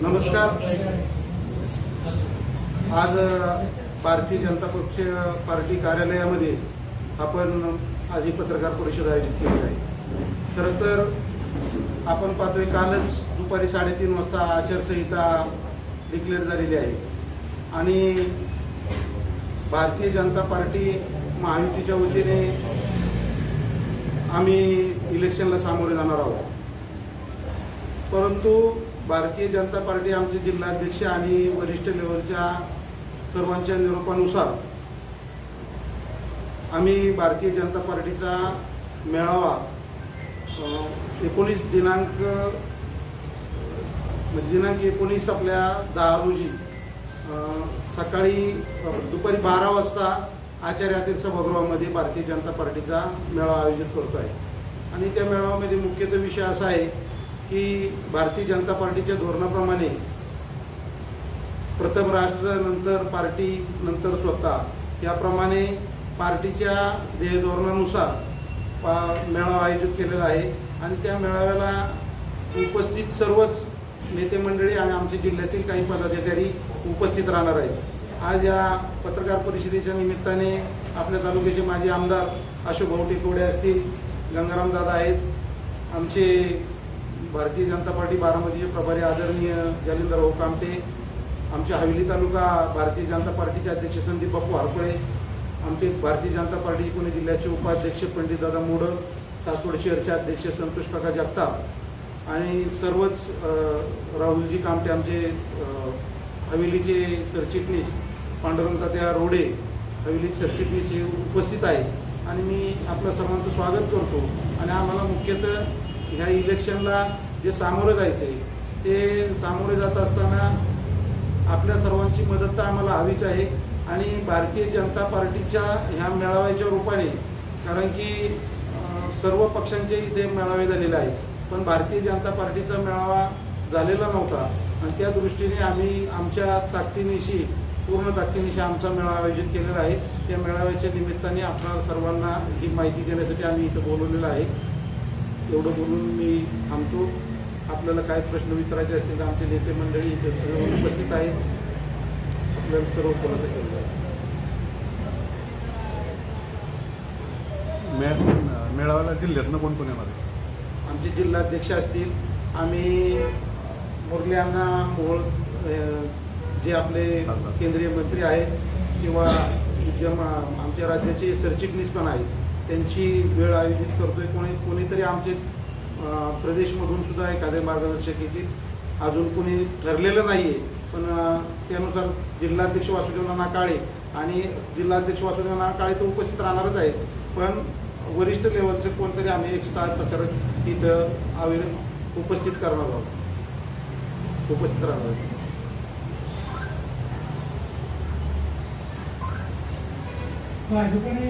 नमस्कार। आज भारतीय जनता पक्ष पार्टी कार्यालयामध्ये आपण आज ही पत्रकार परिषद आयोजित केली आहे। खरं तर आपण पाहतोय कालच दुपारी 3:30 वाजता आचारसंहिता डिक्लेअर झालेली आहे आणि भारतीय जनता पार्टी महायुतीच्या वतीने आम्ही इलेक्शनला सामोरे जाणार आहोत। परंतु भारतीय जनता पार्टी आमचे जिल्हाध्यक्ष आणि वरिष्ठ लेवलच्या सर्वांच्या निरोपानुसार आम्ही भारतीय जनता पार्टीचा मेळावा 19 आपल्या 10 रोजी सकाळी दुपारी 12 वाजता आचार्य हॉटेल सभागृहामध्ये भारतीय जनता पार्टीचा मेळावा आयोजित करतो आहे। आणि त्या मेळाव्यामध्ये मुख्यतः विषय असा आहे की भारतीय जनता पार्टीच्या धोरणाप्रमाणे प्रथम राष्ट्र, नंतर पार्टी, नंतर स्वतः याप्रमाणे पार्टीच्या ध्येय धोरणानुसार मेळावा आयोजित केलेला आहे। आणि त्या मेळाव्याला उपस्थित सर्वच नेते मंडळी आणि आमच्या जिल्ह्यातील काही पदाधिकारी उपस्थित राहणार आहेत। आज या पत्रकार परिषदेच्या निमित्ताने आपल्या तालुक्याचे माजी आमदार अशोक भाऊ टेकवडे असतील, गंगाराम दादा आहेत, आमचे भारतीय जनता पार्टी बारामतीचे प्रभारी आदरणीय जालिंदर भाऊ कामटे, आमच्या हवेली तालुका भारतीय जनता पार्टीचे अध्यक्ष संदीप बापू हरपळे, आमचे भारतीय जनता पार्टी पुणे जिल्ह्याचे उपाध्यक्ष पंडित दादा मोडक, सासवड शहरचे अध्यक्ष संतोष काका जगताप आणि सर्वच राहुलजी कामटे, आमचे हवेलीचे सरचिटणीस पांडुरंग तात्या रोडे, हवेली सरचिटणीस हे उपस्थित आहे। आणि मी आपलं सर्वांचं स्वागत करतो। आणि आम्हाला मुख्यतः ह्या इलेक्शनला जे सामोरे जायचे ते सामोरे जात असताना आपल्या सर्वांची मदत तर आम्हाला हवीच आहे। आणि भारतीय जनता पार्टीच्या ह्या मेळाव्याच्या रूपाने, कारण की सर्व पक्षांचे इथे मेळावे झालेले आहेत, पण भारतीय जनता पार्टीचा मेळावा झालेला नव्हता आणि त्या दृष्टीने आम्ही आमच्या ताकदीनिशी, पूर्ण ताकदीनिशी आमचा मेळावा आयोजित केलेला आहे। त्या मेळाव्याच्या निमित्ताने आपल्या सर्वांना ही माहिती देण्यासाठी आम्ही इथं बोलवलेलं आहे। एवढं बोलून मी थांबतो। आपल्याला काय प्रश्न विचारायचे असतील तर आमचे नेते मंडळी इथे सर्व उपस्थित आहेत, आपल्याला सर्व खुलासा केला जाईल। मेळाव्याला जिल्ह्यातनं कोण कोण येणार आहे? आमचे जिल्हाध्यक्ष असतील, आम्ही मुरली अण्णा मोहोळ जे आपले केंद्रीय मंत्री आहेत किंवा आमच्या राज्याचे सरचिटणीस पण आहेत, त्यांची वेळ आयोजित करतोय। कोणीतरी आमचे प्रदेशमधून सुद्धा एखादे मार्गदर्शक येतील, अजून कोणी ठरलेलं नाही आहे, पण त्यानुसार जिल्हाध्यक्ष वासुदेव नाना काळे आणि जिल्हाध्यक्ष वासुदेव नाना काळे तर उपस्थित राहणारच आहेत, पण वरिष्ठ लेवलचे कोणतरी आम्ही एक्स्ट्रा प्रचारक इथं उपस्थित करणार आहोत, उपस्थित राहणार आहोत। भाजपने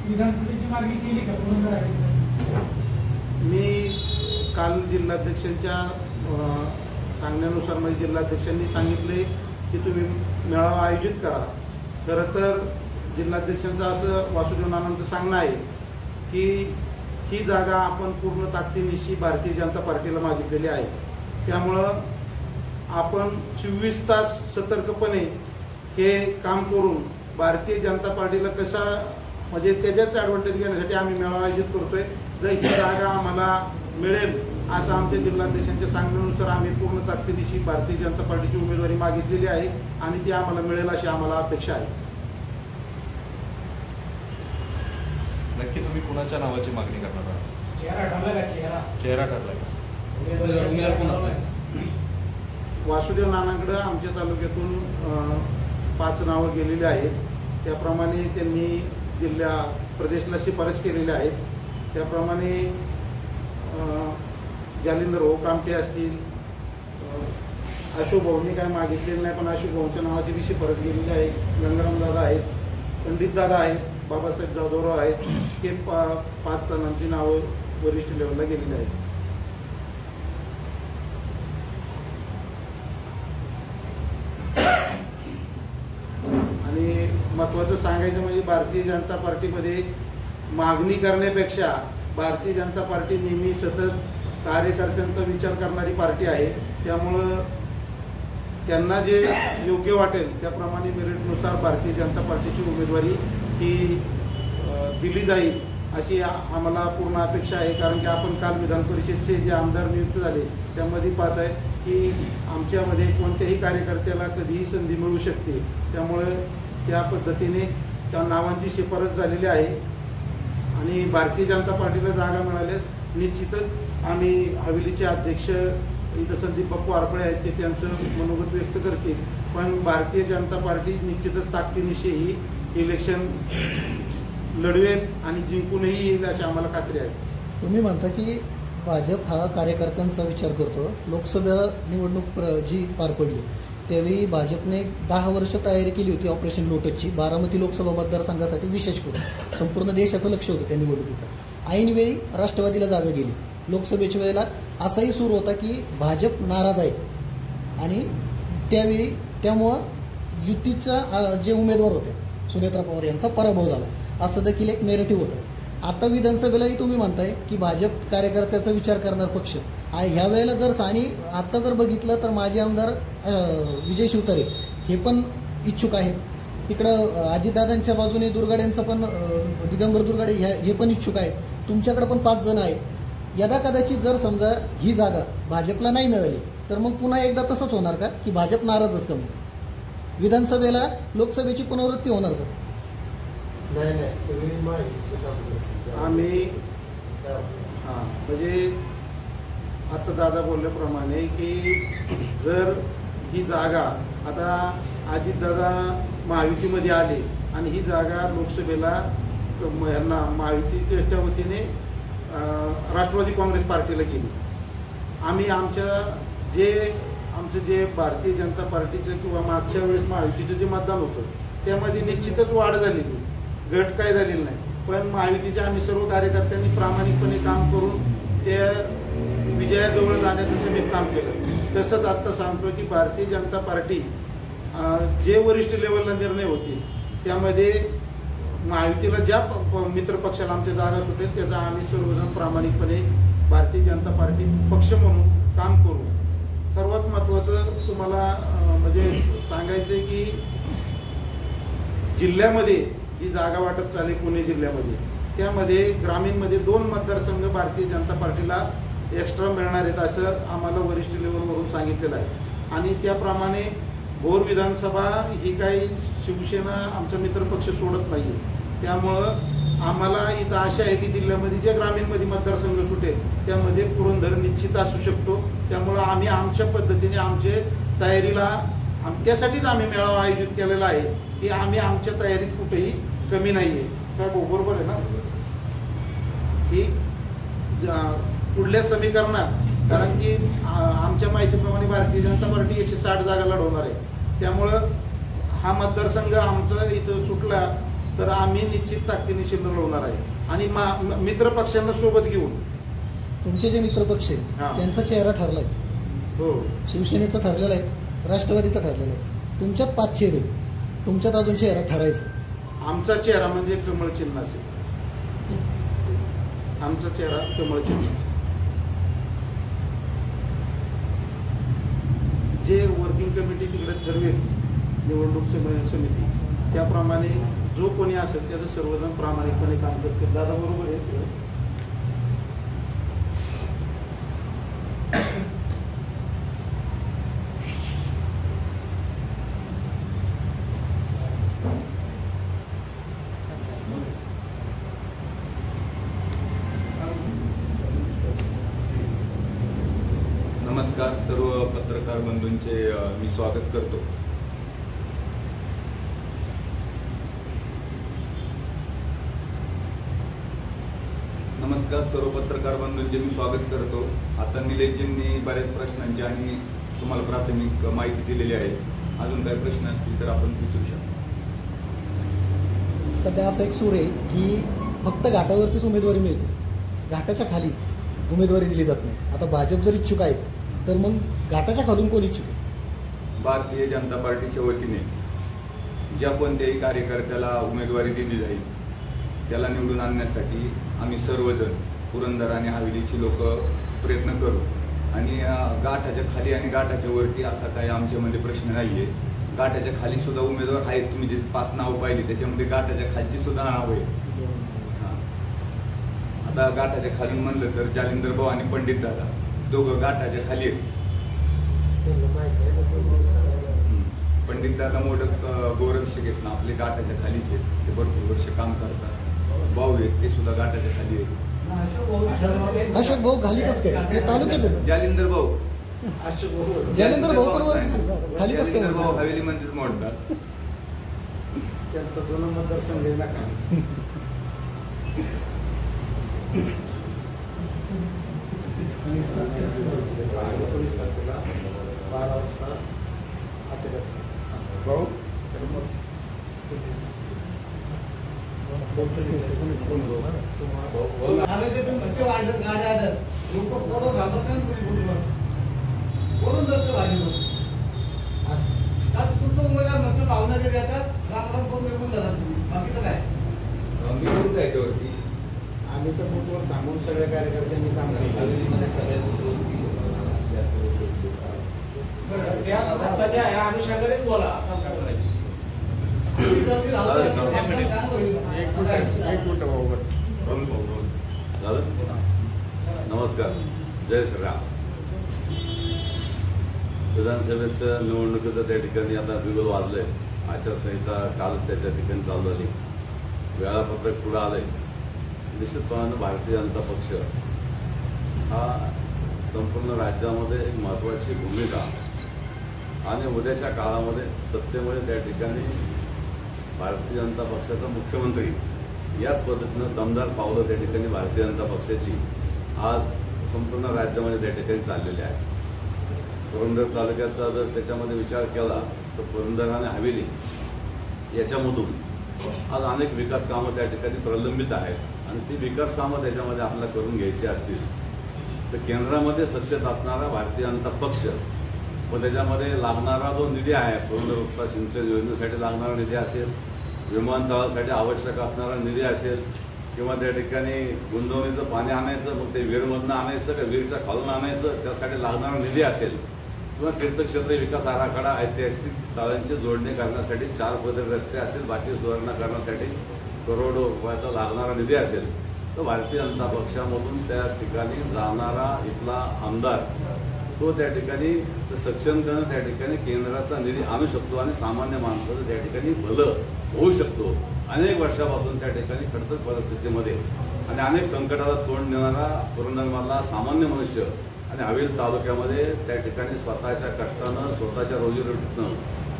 विधानसभेची मागणी केली का? मी काल जिल्हाध्यक्षांच्या सांगण्यानुसार म्हणजे जिल्हाध्यक्षांनी सांगितले की तुम्ही मेळावा आयोजित करा। खरं तर जिल्हाध्यक्षांचं असं वासुदेव नानांचं सांगणं आहे की ही जागा आपण पूर्ण ताकदीनिशी भारतीय जनता पार्टीला मागितलेली आहे, त्यामुळं आपण 24 तास सतर्कपणे हे काम करून भारतीय जनता पार्टीला कसा म्हणजे त्याच्याच ॲडव्हान्टेज घेण्यासाठी आम्ही मेळावा आयोजित करतोय। जर ही जागा आम्हाला मिळेल असं आमच्या जिल्हाध्यक्षांच्या सांगण्यानुसार आम्ही पूर्ण ताकदीनिशी भारतीय जनता पार्टीची उमेदवारी मागितलेली आहे आणि ती आम्हाला मिळेल अशी आम्हाला अपेक्षा आहे। नक्की तुम्ही कुणाच्या नावाची मागणी करणार आहात? चेहरा ठरला का? वासुदेव नानांकडे आमच्या तालुक्यातून 5 नावं गेलेली आहेत, त्याप्रमाणे त्यांनी प्रदेशला शिफारस केलेल्या आहेत। त्याप्रमाणे जालिंदर भाऊ कामटे असतील, अशोक भाऊंनी काय मागितलेलं नाही पण अशोक भाऊंच्या नावाची बी शिफारस गेलेली आहे, गंगाराम दादा आहेत, पंडित दादा आहेत, बाबासाहेब जाधवराव आहेत, हे 5 जणांची नावं वरिष्ठ लेवलला गेलेली आहेत। महत्त्वाचं सांगायचं म्हणजे भारतीय जनता पार्टीमध्ये मागणी करण्यापेक्षा भारतीय जनता पार्टी नेहमी सतत कार्यकर्त्यांचा विचार करणारी पार्टी आहे. त्यामुळं त्यांना जे योग्य वाटेल त्याप्रमाणे मेरिटनुसार भारतीय जनता पार्टीची उमेदवारी ही दिली जाईल अशी आम्हाला पूर्ण अपेक्षा आहे. कारण की आपण काल विधान परिषदचे जे आमदार नियुक्त झाले त्यामध्ये पाहत आहे की आमच्यामध्ये कोणत्याही कार्यकर्त्याला कधीही संधी मिळू शकते. त्यामुळे त्या पद्धतीने त्या नावांची शिफारस झालेली आहे आणि भारतीय जनता पार्टीला जागा मिळाल्यास निश्चितच आम्ही हवेलीचे अध्यक्ष इथं संदीप बाप्पू आरपळे आहेत ते त्यांचं मनोगत व्यक्त करतील. पण भारतीय जनता पार्टी निश्चितच ताकदीनिशी ही इलेक्शन लढवेल आणि जिंकूनही येईल अशी आम्हाला खात्री आहे. तुम्ही म्हणता की भाजप हा कार्यकर्त्यांचा विचार करतो. लोकसभा निवडणूक जी पार पडली त्यावेळी भाजपने 10 वर्ष तयारी केली होती ऑपरेशन लोटसची. बारामती लोकसभा मतदारसंघासाठी विशेष करून संपूर्ण देशाचं लक्ष होतं त्या निवडणुकीत. ऐनवेळी राष्ट्रवादीला जागा गेली. लोकसभेच्या वेळेला असाही सूर होता की भाजप नाराज आहे आणि त्यावेळी त्यामुळं युतीचा जे उमेदवार होते सुनेत्रा पवार यांचा पराभव झाला असं देखील एक नेरेटिव्ह होतं. आता विधानसभेलाही तुम्ही म्हणताय की भाजप कार्यकर्त्याचा विचार करणार पक्ष ह्या वेळेला जर आणि आत्ता जर बघितलं तर माजी आमदार विजय शिवतारे हे पण इच्छुक आहेत. तिकडं अजितदादांच्या बाजूने दुर्गाड्यांचं पण दिगंबर दुर्गाडे हे पण इच्छुक आहेत. तुमच्याकडे पण 5 जण आहेत. यदा कदाचित जर समजा ही जागा भाजपला नाही मिळाली तर मग पुन्हा एकदा तसंच होणार का की भाजप नाराजच का मग विधानसभेला लोकसभेची पुनरावृत्ती होणार का? आम्ही म्हणजे आता दादा बोलल्याप्रमाणे की जर ही जागा आता अजितदादा महायुतीमध्ये आले आणि ही जागा लोकसभेला यांना महायुतीच्या वतीने राष्ट्रवादी काँग्रेस पार्टीला गेली. आम्ही आमचं जे भारतीय जनता पार्टीचं किंवा मागच्या वेळेस महायुतीचं जे मतदान होतं त्यामध्ये निश्चितच वाढ झालेली, घट काय झालेली नाही. पण महायुतीच्या आम्ही सर्व कार्यकर्त्यांनी प्रामाणिकपणे काम करून त्या विजयाजवळ जाण्याचं समित काम केलं. तसंच आत्ता सांगतो की भारतीय जनता पार्टी जे वरिष्ठ लेवलला निर्णय होतील त्यामध्ये महायुतीला ज्या मित्रपक्षाला आमच्या जागा सुटेल त्याचा आम्ही सर्वजण प्रामाणिकपणे भारतीय जनता पार्टी पक्ष म्हणून काम करू. सर्वात महत्त्वाचं तुम्हाला म्हणजे सांगायचं आहे की जिल्ह्यामध्ये जी जागा वाटप झाली पुणे जिल्ह्यामध्ये त्यामध्ये ग्रामीणमध्ये 2 मतदारसंघ भारतीय जनता पार्टीला एक्स्ट्रा मिळणार आहेत असं आम्हाला वरिष्ठ लेवलवरून सांगितलेलं आहे. आणि त्याप्रमाणे भोर विधानसभा ही काही शिवसेना आमचा मित्रपक्ष सोडत नाही आहे. त्यामुळं आम्हाला इथं आशा आहे की जिल्ह्यामध्ये जे ग्रामीणमध्ये मतदारसंघ सुटेल त्यामध्ये पुरंदर निश्चित असू शकतो. त्यामुळं आम्ही आमच्या पद्धतीने आमचे तयारीला त्यासाठीच आम्ही मेळावा आयोजित केलेला आहे की आम्ही आमच्या तयारीत कुठेही कमी नाही आहे. काय बरोबर आहे ना की पुढल्या समीकरणात कारण की आमच्या माहितीप्रमाणे भारतीय जनता पार्टी 160 जागा लढवणार आहे. त्यामुळं हा मतदारसंघ आमचा इथं सुटला तर आम्ही निश्चित ताकदीने लढवणार आहे आणि मित्रपक्षांना सोबत घेऊन. तुमचे जे मित्रपक्ष आहे त्यांचा चेहरा ठरलाय. हो, शिवसेनेचा ठरलेला आहे, राष्ट्रवादीचा ठरलेला आहे. तुमच्यात 5 चेहरे, तुमच्यात अजून चेहरा ठरायचा. आमचा चेहरा म्हणजे कमळ चिन्ह असेल. आमचा चेहरा कमळ चिन्ह असेल. जे वर्किंग कमिटी तिकडे ठरवेल निवडणूक समिती त्याप्रमाणे जो कोणी असेल त्याचं सर्वजण प्रामाणिकपणे काम करतील. दादा बरोबर आहे. नमस्कार, सर्व पत्रकार बंधूंचे मी स्वागत करतो. आता निलेशजींनी बऱ्याच प्रश्नांची आणि तुम्हाला प्राथमिक माहिती दिलेली आहे. अजून काही प्रश्न असतील तर आपण विचारू शकतो. सध्या असा एक सूर आहे की फक्त घाटावरतीच उमेदवारी मिळते, घाटाच्या खाली उमेदवारी दिली जात नाही. आता भाजप जर इच्छुक आहे तर मग घाटाच्या खालून कोण इच्छुक आहे? भारतीय जनता पार्टीच्या वतीने ज्या कोणत्याही कार्यकर्त्याला उमेदवारी दिली जाईल त्याला निवडून आणण्यासाठी आम्ही सर्वजण पुरंदर आणि हवेलीची लोक प्रयत्न करू. आणि गाठाच्या खाली आणि गाठाच्या वरती असा काही आमच्यामध्ये प्रश्न नाही आहे. गाठाच्या खाली सुद्धा उमेदवार आहेत. तुम्ही जे 5 नावं पाहिली त्याच्यामध्ये गाठाच्या खालची सुद्धा नाव आहे. आता गाठाच्या खाली म्हणलं तर जालिंदर भाऊ आणि पंडित दादा दोघं गाठाच्या खाली आहेत. पंडित दादा मोडक गोरक्षक आहेत ना आपले गाठाच्या खालीच आहेत. ते भरपूर वर्ष काम करतात. भाऊ आहेत ते सुद्धा गाठाच्या खाली आहेत. अशोक भाऊ खाली कसं काय ते तालुक्यात आहेत. जालिंदर भाऊ जालिंदर भाऊ पण वर खाली कसं काय जालिंदर भाऊ हवेलीमध्येच मोडतात. त्यांचा जुना मतदारसंघ आहे ना का 19 तारखेला 12 वाजता भाऊ त्याच्यावरती आम्ही तर बूथवर थांबून सगळ्या कार्यकर्त्यांनी काम केलं. नमस्कार, जय श्रीराम. विधानसभेचं निवडणुकीचं त्या ठिकाणी आता बिगुल वाजलंय. आचारसंहिता कालच त्या ठिकाणी चालू झाली. वेळापत्रक पुढं आलंय. निश्चितपणानं भारतीय जनता पक्ष हा संपूर्ण राज्यामध्ये एक महत्त्वाची भूमिका आणि उद्याच्या काळामध्ये सत्तेमध्ये त्या ठिकाणी भारतीय जनता पक्षाचा मुख्यमंत्री याच पद्धतीनं दमदार पावलं त्या ठिकाणी भारतीय जनता पक्षाची आज संपूर्ण राज्यामध्ये त्या ठिकाणी चाललेली आहे. पुरंदर तालुक्याचा जर त्याच्यामध्ये विचार केला तर पुरंदर आणि हवेली याच्यामधून आज अनेक विकास कामं त्या ठिकाणी प्रलंबित आहेत आणि ती विकास कामं त्याच्यामध्ये आपल्याला करून घ्यायची असतील तर केंद्रामध्ये सत्तेत असणारा भारतीय जनता पक्ष व त्याच्यामध्ये लागणारा जो निधी आहे पुरंदर उपसा सिंचन योजनेसाठी लागणारा निधी असेल, विमानतळासाठी आवश्यक असणारा निधी असेल किंवा त्या ठिकाणी गुंजवणीचं पाणी आणायचं मग ते विहीरमधनं आणायचं का विहीरच्या खालून आणायचं त्यासाठी लागणारा निधी असेल किंवा तीर्थक्षेत्र विकास आराखडा ऐतिहासिक स्थळांची जोडणी करण्यासाठी 4 पदरी रस्ते असेल, बाकी सुधारणा करण्यासाठी करोडो रुपयाचा लागणारा निधी असेल तर भारतीय जनता पक्षामधून त्या ठिकाणी जाणारा इथला आमदार तो त्या ठिकाणी सक्षम करणं त्या ठिकाणी केंद्राचा निधी आणू शकतो आणि सामान्य माणसाचं त्या ठिकाणी भलं होऊ शकतो. अनेक वर्षापासून त्या ठिकाणी खडतर परिस्थितीमध्ये आणि अनेक संकटाला तोंड देणारा पुरंदरमधला सामान्य मनुष्य आणि हवेली तालुक्यामध्ये त्या ठिकाणी स्वतःच्या कष्टानं स्वतःच्या रोजीरोटीतनं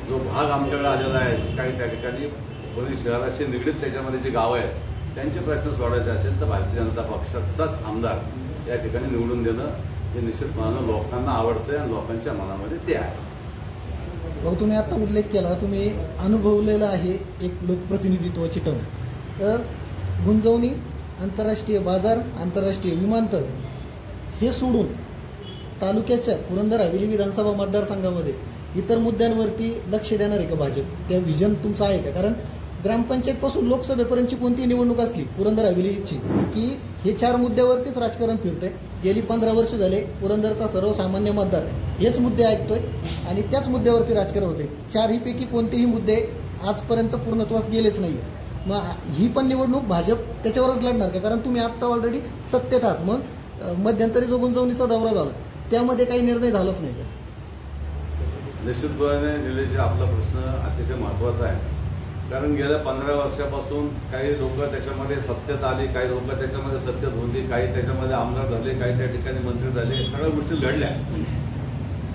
जो भाग आमच्याकडे आलेला आहे, काही त्या ठिकाणी पुणे शहराशी निगडीत त्याच्यामध्ये जे गावं आहेत त्यांचे प्रश्न सोडायचे असेल तर भारतीय जनता पक्षाचाच आमदार या ठिकाणी निवडून देणं हे निश्चितपणानं लोकांना आवडतं आणि लोकांच्या मनामध्ये ते आहे. भाऊ तुम्ही आता उल्लेख केला, तुम्ही अनुभवलेलं आहे एक लोकप्रतिनिधित्वाची टर्म. तर गुंजवणी, आंतरराष्ट्रीय बाजार, आंतरराष्ट्रीय विमानतळ हे सोडून तालुक्याच्या पुरंदर हवेली विधानसभा मतदारसंघामध्ये इतर मुद्द्यांवरती लक्ष देणार आहे का भाजप? त्या व्हिजन तुमचं आहे का? कारण ग्रामपंचायतपासून लोकसभेपर्यंतची कोणतीही निवडणूक असली पुरंदर हवेलीची की हे 4 मुद्द्यावरतीच राजकारण फिरतंय. गेली 15 वर्ष झाले पुरंदरचा सर्वसामान्य मतदार हेच मुद्दे ऐकतोय आणि त्याच मुद्द्यावरती राजकारण होते. 4 पैकी कोणतेही मुद्दे आजपर्यंत पूर्णत्वास गेलेच नाही. मग ही पण निवडणूक भाजप त्याच्यावरच लढणार का? कारण तुम्ही आत्ता ऑलरेडी सत्तेत आहात. मग मध्यंतरी जो गुंजवणीचा दौरा झाला त्यामध्ये काही निर्णय झालाच नाही का? निश्चितपणे निलेश, आपला प्रश्न अतिशय महत्त्वाचा आहे. कारण गेल्या 15 वर्षापासून काही लोक त्याच्यामध्ये सत्तेत आले, काही लोक त्याच्यामध्ये सत्तेत होती, काही त्याच्यामध्ये आमदार झाले, काही त्या ठिकाणी मंत्री झाले, सगळ्या गोष्टी घडल्या.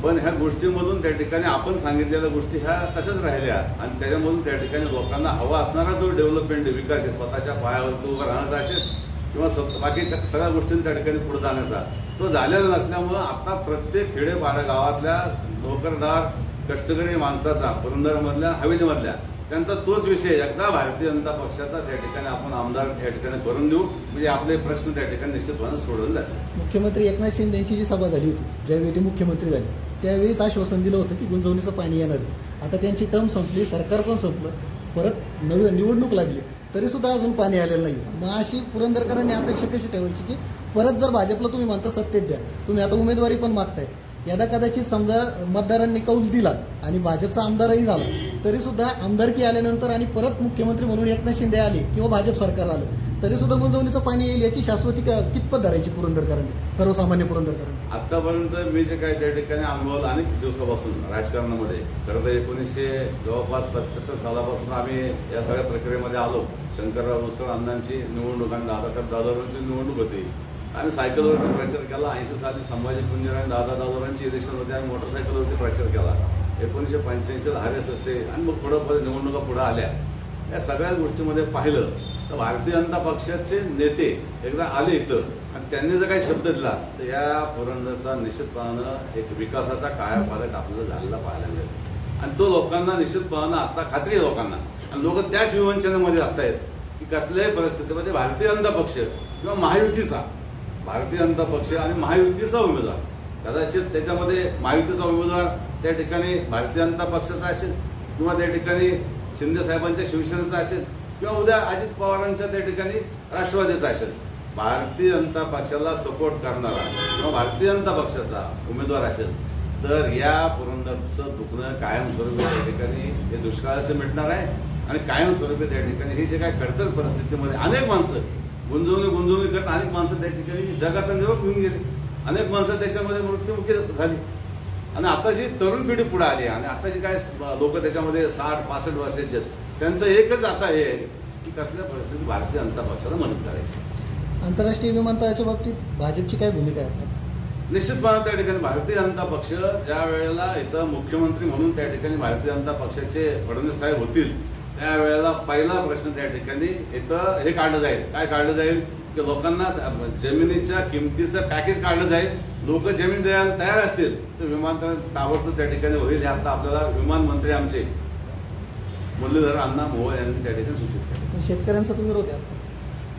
पण ह्या गोष्टींमधून त्या ठिकाणी आपण सांगितलेल्या गोष्टी ह्या तशाच राहिल्या आणि त्याच्यामधून त्या ठिकाणी लोकांना हवा असणारा जो डेव्हलपमेंट विकास आहे स्वतःच्या पायावरती उभं राहण्याचा असेल किंवा बाकीच्या सगळ्या गोष्टी त्या ठिकाणी पुढे जाण्याचा तो झालेला नसल्यामुळं आता प्रत्येक खेडेपाड्या गावातल्या नोकरदार कष्टकरी माणसाचा पुरंदरमधल्या हवेलीमधल्या त्यांचा तोच विषय एकदा भारतीय जनता पक्षाचा त्या ठिकाणी आपण आमदार या ठिकाणी करून देऊ म्हणजे आपले प्रश्न त्या ठिकाणी निश्चितपणे सोडवले जातील. मुख्यमंत्री एकनाथ शिंदे यांची जी सभा झाली होती ज्यावेळी ते मुख्यमंत्री झाले त्यावेळीच आश्वासन दिलं होतं की गुंजवणीचं पाणी येणार आहे. आता त्यांची टर्म संपली, सरकार पण संपलं, परत नवी निवडणूक लागली तरी सुद्धा अजून पाणी आलेलं नाही. मग अशी पुरंदरकरांनी अपेक्षा कशी ठेवायची की परत जर भाजपला तुम्ही म्हणता सत्तेत द्या, तुम्ही आता उमेदवारी पण मागताय, यदा कदाचित समजा मतदारांनी कौल दिला आणि भाजपचा आमदारही झाला तरी सुद्धा आमदारकी आल्यानंतर आणि परत मुख्यमंत्री म्हणून एकनाथ शिंदे आले किंवा भाजप सरकार आलं तरी सुद्धा गुंतवणुकीचं पाणी येईल याची शाश्वती कितपत धरायची पुरंदरकरांनी, सर्वसामान्य पुरंदरकरांनी? आतापर्यंत मी जे काही त्या ठिकाणी अनुभव अनेक दिवसापासून राजकारणामध्ये खरं तर 1900 जवळपास 77 सालापासून आम्ही या सगळ्या प्रक्रियेमध्ये आलो. शंकरराव मुसळ अण्णांची निवडणूक आणि दादासाहेब दादारावांची निवडणूक होती. आम्ही सायकलवरती प्रचार केला. 80 साली संभाजी पुंजर आणि दादारावांची इलेक्शन होते आणि मोटरसायकलवरती प्रचार केला. 1985 RS असते आणि मग थोडं निवडणुका पुढे आल्या. या सगळ्या गोष्टीमध्ये पाहिलं तर भारतीय जनता पक्षाचे नेते एकदा आले इथं आणि त्यांनी जर काही शब्द दिला तर या पुरंदरचा निश्चितपणानं एक विकासाचा कायापालट आपल्याला झालेला पाहायला मिळेल आणि तो लोकांना निश्चितपणानं आता खात्री आहे लोकांना आणि लोक त्याच विवंचनेमध्ये असतायत की कसल्याही परिस्थितीमध्ये भारतीय जनता पक्ष किंवा महायुतीचा भारतीय जनता पक्ष आणि महायुतीचा उमेदवार कदाचित त्याच्यामध्ये महायुतीचा उमेदवार त्या ठिकाणी भारतीय जनता पक्षाचा असेल किंवा त्या ठिकाणी शिंदे साहेबांच्या शिवसेनेचा असेल किंवा उद्या अजित पवारांच्या त्या ठिकाणी राष्ट्रवादीचा असेल. भारतीय जनता पक्षाला सपोर्ट करणारा किंवा भारतीय जनता पक्षाचा उमेदवार असेल तर या पुरंदरचं दुखणं कायमस्वरूपी त्या ठिकाणी हे दुष्काळाचं मिटणार आहे आणि कायमस्वरूपी त्या ठिकाणी हे जे काय खडतर परिस्थितीमध्ये अनेक माणसं गुंजवणी करत अनेक माणसं त्या ठिकाणी जगाचा निरोप घेऊन गेले. अनेक माणसं त्याच्यामध्ये मृत्युमुखी झाली आणि आता जी तरुण पिढी पुढे आली आणि आता जी काय लोक त्याच्यामध्ये 60-65 वर्षाचे आहेत त्यांचं एकच आता हे आहे की कसल्या परिस्थितीत भारतीय जनता पक्षाला मदत करायची. आंतरराष्ट्रीय विमानतळाच्या बाबतीत भाजपची काय भूमिका आहे आता? निश्चितपणे त्या ठिकाणी भारतीय जनता पक्ष ज्या वेळेला इथं मुख्यमंत्री म्हणून त्या ठिकाणी भारतीय जनता पक्षाचे फडणवीस साहेब होतील त्यावेळेला पहिला प्रश्न त्या ठिकाणी इथं हे काढलं जाईल. काय काढलं जाईल की लोकांना जमिनीच्या किमतीचं पॅकेज काढलं जाईल. लोक जमीन द्यायला तयार असतील तर विमानतळ ताबडतोब त्या ठिकाणी होईल. हे आता आपल्याला विमान मंत्री आमचे मुरलीधर अण्णा मोहोळ यांनी त्या ठिकाणी सूचित केलं. शेतकऱ्यांचा तुम्ही विरोध आहे?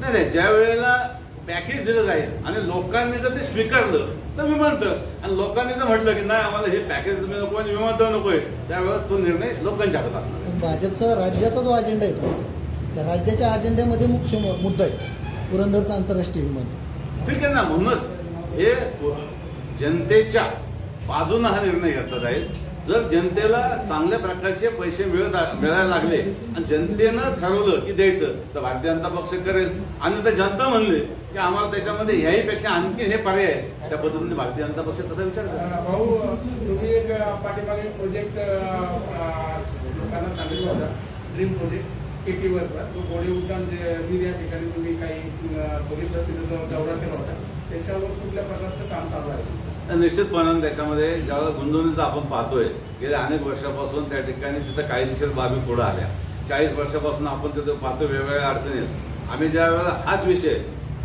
नाही, ज्या वेळेला पॅकेज दिलं जाईल आणि लोकांनी जर ते स्वीकारलं तर विमानतळ आणि लोकांनी जर म्हटलं की नाही आम्हाला हे पॅकेज तुम्ही नको आणि विमानतळ नकोय त्यावेळेला तो निर्णय लोकांच्या हातात असणार. भाजपचा राज्याचा जो अजेंडा आहे तुमचा त्या राज्याच्या अजेंड्यामध्ये मुख्य मुद्दा आहे पुरंदरचा आंतरराष्ट्रीय विमानतळ. ठीक आहे ना, म्हणूनच हे जनतेच्या बाजूने हा निर्णय घेतला जाईल. जर जनतेला चांगल्या प्रकारचे पैसे मिळायला लागले आणि जनतेनं ठरवलं की द्यायचं तर भारतीय जनता पक्ष करेल आणि तर जनता म्हणले की आम्हाला त्याच्यामध्ये ह्याहीपेक्षा आणखी हे पर्याय त्या पद्धतीने भारतीय जनता पक्ष तसा विचार करा. भाऊ तुम्ही एक पाठीमागे प्रोजेक्ट लोकांना सांगितलं होता ड्रीम प्रोजेक्ट KT-वरचा तो गोळे उड्डाण जे या ठिकाणी तुम्ही काही बघितलं तिथे जो दौरा केला होता त्याच्यावर कुठल्या प्रकारचं काम चालू आहे? निश्चितपणाने त्याच्यामध्ये ज्यावेळेला गुंतवणुकीचं आपण पाहतोय गेल्या अनेक वर्षापासून त्या ठिकाणी तिथं कायदेशीर बाबी पुढे आल्या. 40 वर्षापासून आपण तिथं पाहतो वेगवेगळ्या अडचणी. आम्ही ज्या वेळेला हाच विषय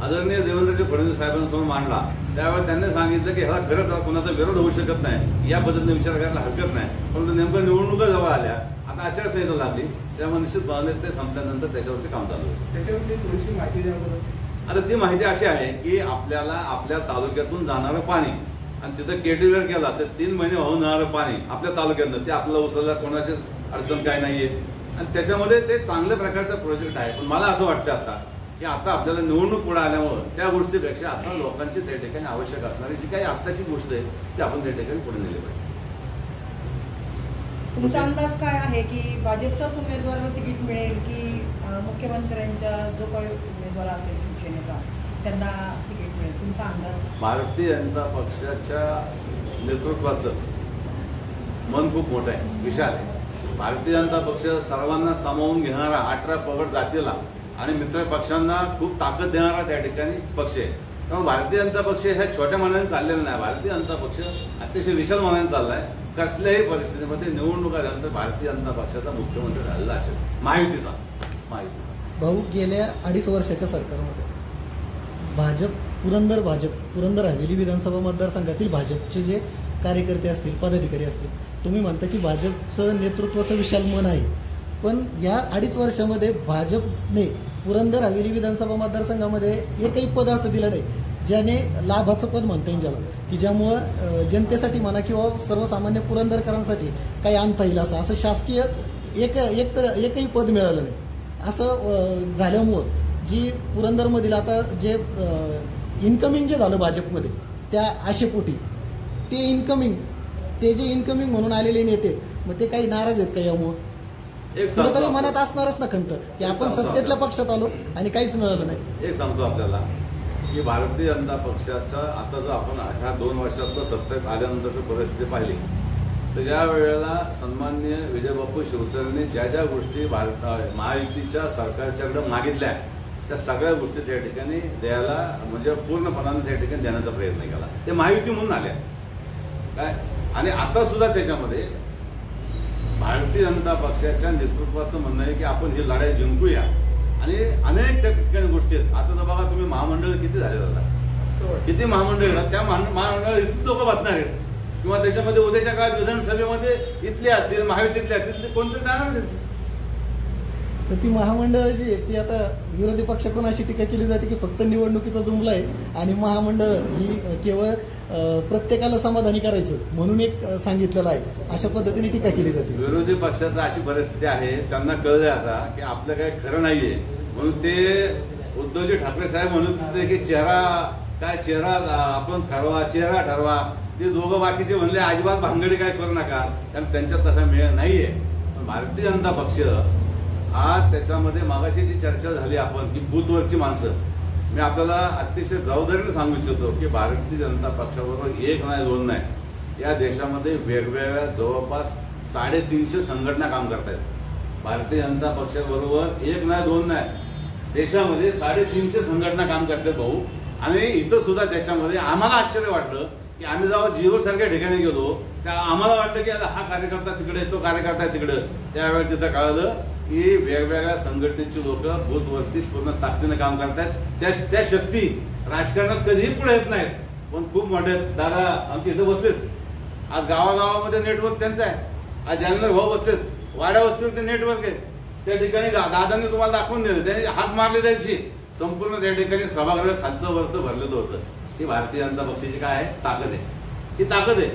आदरणीय देवेंद्रजी फडणवीस साहेबांसमोर मांडला त्यावेळेला त्यांनी सांगितलं की ह्याला खरंच कोणाचा विरोध होऊ शकत नाही, या पद्धतीने विचार करायला हरकत नाही. परंतु नेमकं निवडणुका जवळ आल्या, आता आचारसंहिता लागली, त्यामुळे निश्चितपणे ते संपल्यानंतर त्याच्यावरती काम चालू आहे. त्याच्यावरती थोडीशी माहिती द्या बरं. आता ती माहिती अशी आहे की आपल्याला आपल्या तालुक्यातून जाणारं पाणी आणि तिथं KT-वर गेला तर 3 महिने वाहून जाणारं पाणी आपल्या तालुक्यातनं ते आपल्याला उचलला कोणाची अडचण काय नाहीये आणि त्याच्यामध्ये ते चांगल्या प्रकारचा प्रोजेक्ट आहे. पण मला असं वाटतं आता की आता आपल्याला निवडणूक पुढे आल्यामुळं त्या गोष्टीपेक्षा आता लोकांची त्या ठिकाणी आवश्यक असणारी जी काही आत्ताची गोष्ट आहे ती आपण त्या ठिकाणी पुढे नेली पाहिजे. तुमचा अंदाज काय आहे की भाजपचाच उमेदवाराला तिकीट मिळेल की मुख्यमंत्र्यांच्या जो काही उमेदवार असेल शिवसेनेचा त्यांना तिकीट मिळेल? तुमचा अंदाज? भारतीय जनता पक्षाच्या नेतृत्वाचं मन खूप मोठं आहे, विशाल आहे. भारतीय जनता पक्ष सर्वांना सामावून घेणारा 18 पगड जातीला आणि मित्र पक्षांना खूप ताकद देणारा त्या ठिकाणी पक्ष आहे. त्यामुळे भारतीय जनता पक्ष ह्या छोट्या मनाने चाललेला नाही. भारतीय जनता पक्ष अतिशय विशाल मनाने चाललाय. कसल्याही परिस्थितीमध्ये निवडणुका झाल्यानंतर भारतीय जनता पक्षाचा मुख्यमंत्री झालेला असेल महायुतीचा. भाऊ गेल्या 2.5 वर्षाच्या सरकारमध्ये पुरंदर हवेली विधानसभा मतदारसंघातील भाजपचे जे कार्यकर्ते असतील पदाधिकारी असतील तुम्ही म्हणता की भाजपचं नेतृत्वाचं विशाल मन आहे, पण या 2.5 वर्षामध्ये भाजपने पुरंदर हवेली विधानसभा मतदारसंघामध्ये एकही पद असं दिलं नाही ज्याने लाभाचं पद म्हणता येईल ज्याला की ज्यामुळं जनतेसाठी म्हणा किंवा सर्वसामान्य पुरंदरकरांसाठी काही आणता येईल असं शासकीय एकही पद मिळालं नाही. असं झाल्यामुळं जी पुरंदरमधील आता जे इन्कमिंग जे झालं भाजपमध्ये त्या आशेपोटी ते जे इन्कमिंग म्हणून आलेले नेते मग ते काही नाराज आहेत का यामुळे? एक कुठेतरी सांगतो मनात असणारच ना खंत की आपण सत्तेतल्या पक्षात आलो आणि काहीच मिळालं नाही. एक सांगतो आपल्याला की भारतीय जनता पक्षाचा आता जर आपण ह्या 2 वर्षातलं सत्तेत आल्यानंतरची परिस्थिती पाहिली तर या वेळेला सन्माननीय विजयबापू शिवतरेंनी ज्या ज्या गोष्टी महायुतीच्या सरकारच्याकडे मागितल्या त्या सगळ्या गोष्टी त्या ठिकाणी द्यायला म्हणजे पूर्णपणाने त्या ठिकाणी देण्याचा प्रयत्न केला. ते महायुती म्हणून आल्या काय. आणि आता सुद्धा त्याच्यामध्ये भारतीय जनता पक्षाच्या नेतृत्वाचं म्हणणं आहे की आपण ही लढाई जिंकूया आणि अनेक त्या ठिकाणी गोष्टी आहेत. आता तर बघा तुम्ही महामंडळ किती झाले जातात, किती महामंडळ आहेत. त्या महामंडळात इथली लोक बसणार आहेत किंवा त्याच्यामध्ये उद्याच्या काळात विधानसभेमध्ये इथले असतील महायुतीतले असतील कोणते जाणार. तर ती महामंडळ जी आहे ती आता विरोधी पक्षाकडून अशी टीका केली जाते की फक्त निवडणुकीचा जुमला आहे आणि महामंडळ ही केवळ प्रत्येकाला समाधानी करायचं म्हणून एक सांगितलेलं आहे, अशा पद्धतीने टीका केली जाते. विरोधी पक्षाची अशी परिस्थिती आहे, त्यांना कळलंय आता की आपलं काही खरं नाहीये म्हणून ते उद्धवजी ठाकरे साहेब म्हणत होते की चेहरा आपण चेहरा ठरवा. ते दोघं बाकीचे म्हणले अजिबात भानगडी काय करू नका कारण त्यांच्यात तसा मेळ नाहीये. पण भारतीय जनता पक्ष आज त्याच्यामध्ये मागाशी जी चर्चा झाली आपण की बूथवरची माणसं, मी आपल्याला अतिशय जबाबदारीने सांगू इच्छितो की भारतीय जनता पक्षाबरोबर 1 नाही 2 नाही या देशामध्ये वेगवेगळ्या जवळपास 350 संघटना काम करतायत. भारतीय जनता पक्षाबरोबर 1 नाही 2 नाही देशामध्ये 350 संघटना काम करतात भाऊ. आणि इथं सुद्धा त्याच्यामध्ये आम्हाला आश्चर्य वाटलं की आम्ही जेव्हा जिओ सारख्या ठिकाणी गेलो त्या आम्हाला वाटलं की आता हा कार्यकर्ता तिकडे तो कार्यकर्ता तिकडे. त्यावेळेस तिथं कळालं की वेगवेगळ्या संघटनेची लोक बूथवरती पूर्ण ताकदीनं काम करतायत. त्या शक्ती राजकारणात कधीही पुढे येत नाहीत पण खूप मोठे आहेत. दादा आमच्या इथं बसलेत, आज गावागावामध्ये नेटवर्क त्यांचं आहे. आज जानगर भाऊ बसलेत, वाड्या वस्तीवर ते नेटवर्क आहे. त्या ठिकाणी दादांनी तुम्हाला दाखवून दिलं, त्यांनी हात मारले द्यायची संपूर्ण त्या ठिकाणी सभागृह खालचं वरचं भरलेलं होतं. ही भारतीय जनता पक्षाची काय आहे ताकद आहे, ही ताकद आहे.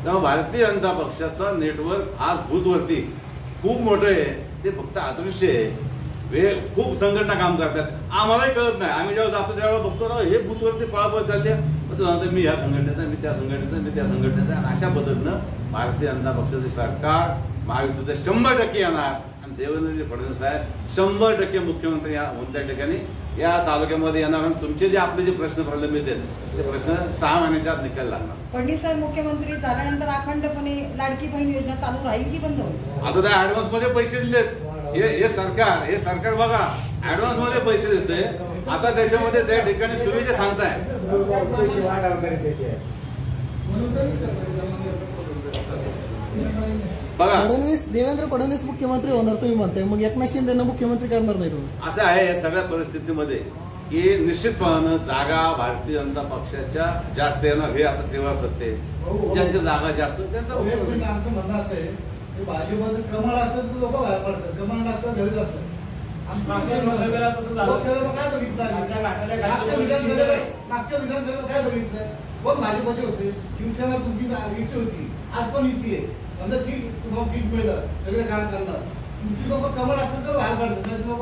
तेव्हा भारतीय जनता पक्षाचा नेटवर्क आज बूथवरती खूप मोठं आहे. ते फक्त अदृश्य आहे. खूप संघटना काम करतात, आम्हालाही कळत नाही. आम्ही जेव्हा जातो त्यावेळेला बघतो हे बूथवरती पळापळ चालते, मी ह्या संघटनेचा मी त्या संघटनेचा मी त्या संघटनेचा. आणि अशा पद्धतीनं भारतीय जनता पक्षाचे सरकार महायुतीचं 100% येणार आणि देवेंद्रजी फडणवीस साहेब 100% मुख्यमंत्री त्या ठिकाणी या तालुक्यामध्ये येणार. आणि तुमचे जे आपले जे प्रश्न प्रलंबित आहेत ते प्रश्न 6 महिन्याच्या आत निकाल लागणार. फडणवीस साहेब मुख्यमंत्री झाल्यानंतर अखंडपणे लाडकी बहीण योजना चालू राहील की बंद होईल? आता त्या ऍडव्हान्स मध्ये पैसे दिलेत. हे सरकार बघा ऍडव्हान्स मध्ये पैसे देते. आता त्याच्यामध्ये त्या ठिकाणी तुम्ही जे सांगताय बघा देवेंद्र फडणवीस मुख्यमंत्री होणार तुम्ही म्हणताय, मग एकनाथ शिंदेना मुख्यमंत्री करणार नाही तुम्ही? असं आहे या सगळ्या परिस्थितीमध्ये की निश्चितपणानं जागा भारतीय जनता पक्षाच्या जास्त येणार. हे आता तेव्हा सत्य ज्यांच्या जागा जास्त त्यांचा म्हणणं असं आहे की भाजपचं कमळ असेल तर लोक बाहेर पडतात, कमळ नसतं घरीच असतात. मागच्या विधानसभेला काय बघितलं, कोण भाजपचे होते, शिवसेना तुमची युती होती, आज पण युती आहे. समजा तुम्हाला सीट मिळलं सगळे काम करणार, तुमची लोक कमळ असतील तर बाहेर पडतात, लोक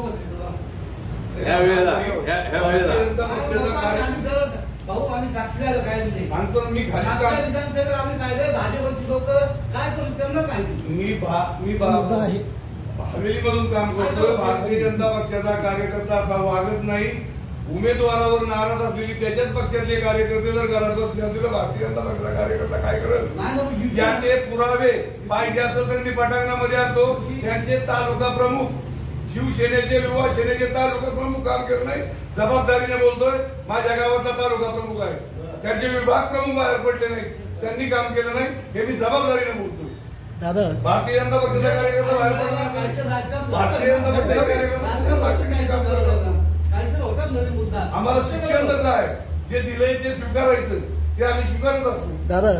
भाऊ आम्ही साक्षी आलं काय सांगतो मी विधानसभेत आम्ही काढले भाजपची लोक काय करू त्यांना काय. मी हवेलीमधून काम करतोय. भारतीय जनता पक्षाचा कार्यकर्ता असा वागत नाही. उमेदवारावर नाराज असलेली त्याच्याच पक्षातले कार्यकर्ते जर घरात बसले असतील तर भारतीय जनता पक्षाचा कार्यकर्ता काय करेल याचे पुरावे पाहिजे असेल तर मी पटांगणामध्ये आणतो. त्यांचे तालुका प्रमुख शिवसेनेचे युवा सेनेचे तालुका प्रमुख काम करत नाही, जबाबदारीने बोलतोय. माझ्या गावातला तालुका प्रमुख आहे, त्यांचे विभाग प्रमुख बाहेर पडले नाही, त्यांनी काम केलं नाही, हे मी जबाबदारीने बोलतोय. दादा भारतीय जनता पक्षाचा कार्यकर्ता बाहेर पडणार नाही. भारतीय जनता पक्षाचा कार्यकर्ता आम्हाला शिक्षण कसं आहे, जे दिलंय ते स्वीकारायचं, ते आम्ही स्वीकारत असतो. दादा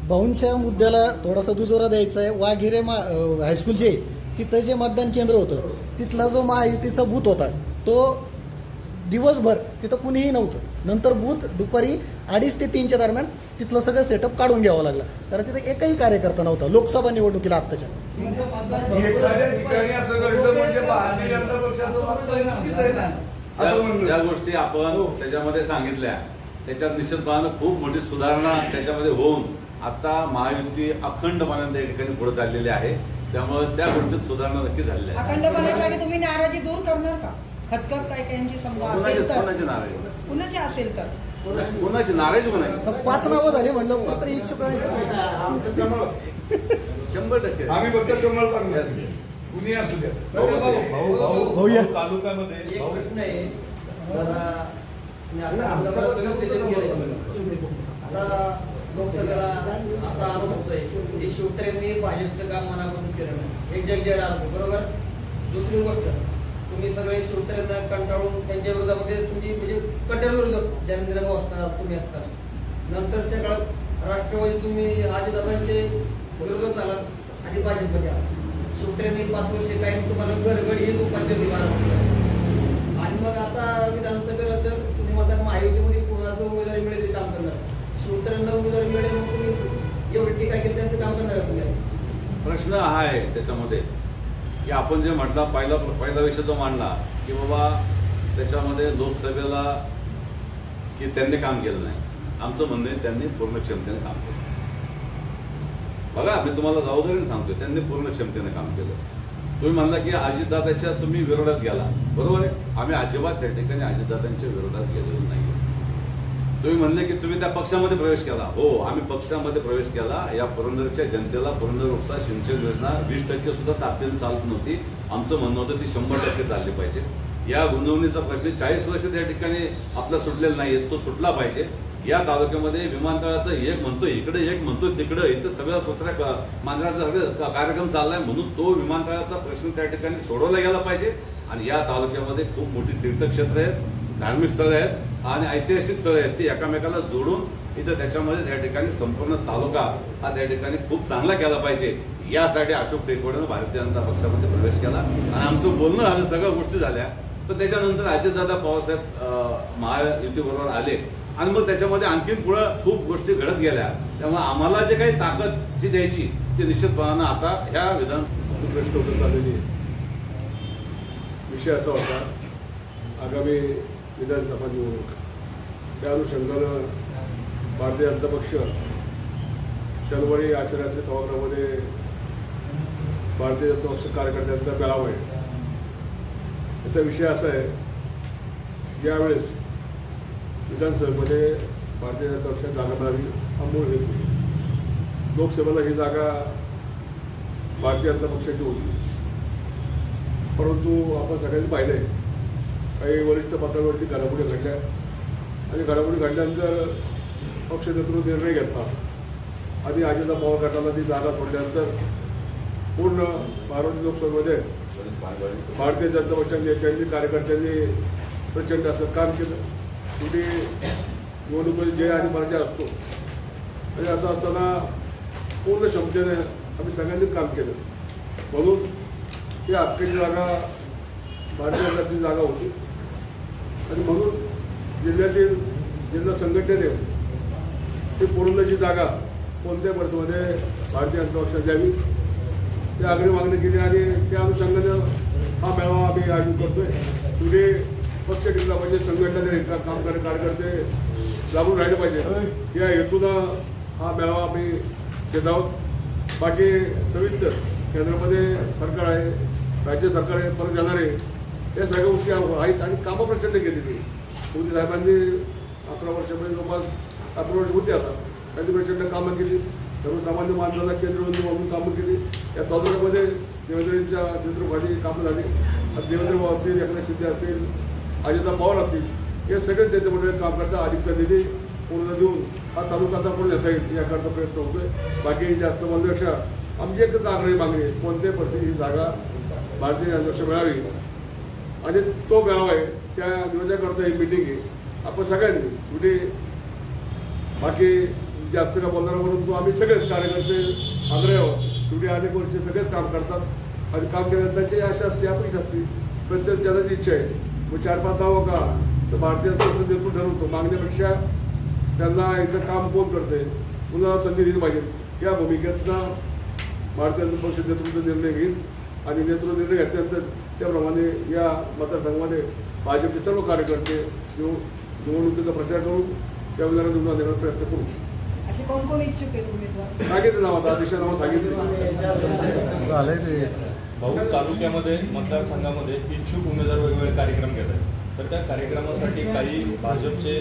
भाऊंच्या मुद्द्याला थोडासा दुजोरा द्यायचा आहे. वाघिरे हायस्कूल जे तिथं जे मतदान केंद्र होतं तिथला जो महायुतीचा बूथ होता तो दिवसभर तिथं कुणीही नव्हतं. नंतर बूथ दुपारी 2:30 ते 3च्या दरम्यान तिथलं सगळं सेटअप काढून घ्यावं लागलं कारण तिथे एकही कार्यकर्ता नव्हता लोकसभा निवडणुकीला आत्ताच्या. एखाद्या ठिकाणी असं घडलं म्हणजे भारतीय जनता पक्षाचं वागतंय नक्कीच आहे ना. असं म्हणणं. ज्या गोष्टी आपण त्याच्यामध्ये सांगितल्या त्याच्यात निश्चितपणानं खूप मोठी सुधारणा त्याच्यामध्ये होऊन आता महायुती अखंडपणे त्या ठिकाणी पुढे चाललेली आहे. त्यामुळे त्या गोष्टीत सुधारणा नक्की झालेली आहे. अखंडपणासाठी तुम्ही नाराजी दूर करणार का? खतखत काही काहींची समजा असेल तर कोणाची नाराजी कुणाची असेल तर कोणाची नाराजी म्हणायची? 5 नावं झाली म्हणलं कुठेतरी इच्छुक आहे. आमचं कमळ 100% आम्ही फक्त कमळ करणार कुणी असू द्या. भाऊया. तालुक्यामध्ये एक प्रश्न आहे. आता लोकसभेला असा आरोप होतोय की शिवतरेंनी भाजपचं काम मनापासून केलं नाही. एक जगजाहीर आरोप, बरोबर. दुसरी गोष्ट, तुम्ही सगळे शिवतरेंना कंटाळून त्यांच्या विरोधामध्ये तुमची म्हणजे कट्टर विरोधक ज्ञानेंद्र भाऊ असतात, तुम्ही असतात. नंतरच्या काळात राष्ट्रवादी तुम्ही अजितदादांचे विरोधक झालात आणि भाजपमध्ये आलात. शिवतरेंनी 5 वर्षे काही तुम्हाला गडगड ही उपाध्य दिला आणि मग आता विधानसभेला जर तुम्ही म्हणता महायुतीमध्ये कोणाचं उमेदवारी मिळेल ते काम करणार, शिवतरेंना उमेदवारी मिळेल मग तुम्ही एवढी टीका केली त्यांचं काम करणार का तुम्ही? प्रश्न हा आहे त्याच्यामध्ये की आपण जे म्हटलं पहिला विषय जो मांडला की बाबा त्याच्यामध्ये लोकसभेला की त्यांनी काम केलं नाही. आमचं म्हणणं आहे त्यांनी पूर्ण क्षमतेने काम केलं. बघा मी तुम्हाला जबाबदारीने सांगतोय त्यांनी पूर्ण क्षमतेने काम केलं. तुम्ही म्हणला की अजितदादाच्या तुम्ही विरोधात गेला, बरोबर आहे. आम्ही अजिबात त्या ठिकाणी अजितदादांच्या विरोधात गेलेलो नाही. तुम्ही म्हणले की तुम्ही त्या पक्षामध्ये प्रवेश केला. हो, आम्ही पक्षामध्ये प्रवेश केला. या पुरंदरच्या जनतेला पुरंदर उपसा सिंचन योजना 20% सुद्धा ताकदीने चालत नव्हती. आमचं म्हणणं होतं ती 100% चालली पाहिजे. या गुंतवणुकीचा प्रश्न 40 वर्ष त्या ठिकाणी आपला सुटलेला नाही, तो सुटला पाहिजे. या तालुक्यामध्ये विमानतळाचं एक म्हणतोय इकडे, एक म्हणतोय तिकडं, इथं सगळं कुत्र्या मांजराचा सगळं कार्यक्रम चाललाय. म्हणून तो विमानतळाचा प्रश्न त्या ठिकाणी सोडवला गेला पाहिजे. आणि या तालुक्यामध्ये खूप मोठी तीर्थक्षेत्र आहेत, धार्मिक स्थळं आहेत आणि ऐतिहासिक स्थळं आहेत. ती एकामेकाला जोडून इथं त्याच्यामध्ये त्या ठिकाणी संपूर्ण तालुका हा त्या ठिकाणी खूप चांगला केला पाहिजे. यासाठी अशोक टेकवाडेनं भारतीय जनता पक्षामध्ये प्रवेश केला आणि आमचं बोलणं झालं, सगळ्या गोष्टी झाल्या. पण त्याच्यानंतर अजितदादा पवारसाहेब महायुतीबरोबर आले आणि मग त्याच्यामध्ये आणखीन पुढं खूप गोष्टी घडत गेल्या. त्यामुळे आम्हाला जे काही ताकद जी द्यायची ती निश्चितपणानं आता ह्या प्रश्न होत आलेली विषय असा होता आगामी विधानसभा निवडणूक. त्या अनुषंगानं भारतीय जनता पक्ष शनिवारी आचरणाच्या सभागृहामध्ये भारतीय जनता पक्ष कार्यकर्त्यांचा मेळावा आहे. त्याचा विषय असा आहे, यावेळेस विधानसभेमध्ये भारतीय जनता पक्षात जागा मिळावी हा मूळ हेतू. लोकसभेला ही जागा भारतीय जनता पक्षाची होती, परंतु आपण सगळ्यांनी पाहिलं आहे काही वरिष्ठ पातळीवरती घडामोडी घडल्या आणि घडामोडी घडल्यानंतर पक्ष नेतृत्व निर्णय घेतला. आधी अजितदादा पवार गटाला ती जागा सोडल्यानंतर पूर्ण बारामती लोकसभेमध्ये भारतीय जनता पक्षाच्या नेत्यांनी कार्यकर्त्यांनी प्रचंड असं काम केलं. कुठे निवडणुकीत जय आणि पराजय असतो आणि असं असताना पूर्ण क्षमतेने आम्ही सगळ्यांनी काम केलं. म्हणून ही हक्काची जागा भारतीय जनताची जागा होती आणि म्हणून जिल्ह्यातील जिल्हा संघटनेने ही पुरंदरची जागा कोणत्या परिस्थितीमध्ये भारतीय जनता पक्षाला द्यावी ती आग्रही मागणी केली आणि त्या अनुषंगाने हा मेळावा आम्ही आयोजित करतोय. पुढे पक्ष टिकला पाहिजे, संघटनेने काम करणारे कार्यकर्ते जागून राहिले पाहिजे या हेतूनं हा मेळावा आम्ही घेत आहोत. बाकी सविस्तर केंद्रामध्ये सरकार आहे, राज्य सरकार आहे, परत येणार आहे, या सगळ्या गोष्टी आहेत आणि कामं प्रचंड केलेली. मोदी साहेबांनी 11 वर्षामध्ये जवळपास 11 वर्ष होती. आता त्यांनी प्रचंड कामं केली, सर्वसामान्य माणसाला केंद्रबिंदू म्हणून कामं केली. या तालुक्यामध्ये देवेंद्रजींच्या नेतृत्वाखाली कामं झाली. देवेंद्र भाऊ असतील, एकनाथ शिंदे असतील, अजितदादा पवार असतील, हे सगळेच त्यांच्यामध्ये काम करतात. अधिकचा निधी पूर्ण देऊन हा तालुका असा पण नेता येईल याकरता प्रयत्न होतोय. बाकी जास्त बोलण्यापेक्षा आमची एकच आग्रही मागणी आहे, कोणत्याही परिस्थिती ही जागा भारतीय जनता पक्ष मिळावी आणि तो मेळावा आहे त्या नियोजनाकरता ही मिटिंग आहे. आपण सगळ्यांनी कुठे बाकी जास्त का बोलणार म्हणून आम्ही सगळेच कार्यकर्ते आग्रही आहोत. शेवटी अनेक वर्ष सगळेच काम करतात आणि काम केल्यानंतर त्यांची आशा असते, अपेक्षा असते, प्रत्येक त्याची इच्छा आहे. मग 4-5 दावं का तर भारतीय जनता पक्ष नेतृत्व ठरवतो. मागण्यापेक्षा त्यांना इथं काम कोण करते, पुन्हा संधी दिली पाहिजे या भूमिकेतनं भारतीय जनता पक्ष नेतृत्व निर्णय घेईल आणि नेतृत्व निर्णय घेतल्यानंतर त्याप्रमाणे या मतदारसंघामध्ये भाजपचे सर्व कार्यकर्ते निवडणुकीचा प्रचार करून त्या उमेदवारांना निवडून आणण्याचा प्रयत्न करू. असे कोण कोण इच्छुक आहेत उमेदवार? सांगितलं नाव आता अध्यक्ष नाव सांगितलं झालंय ते. भाऊ, तालुक्यामध्ये मतदारसंघामध्ये इच्छुक उमेदवार वेगवेगळे कार्यक्रम घेत आहेत. तर त्या कार्यक्रमासाठी काही भाजपचे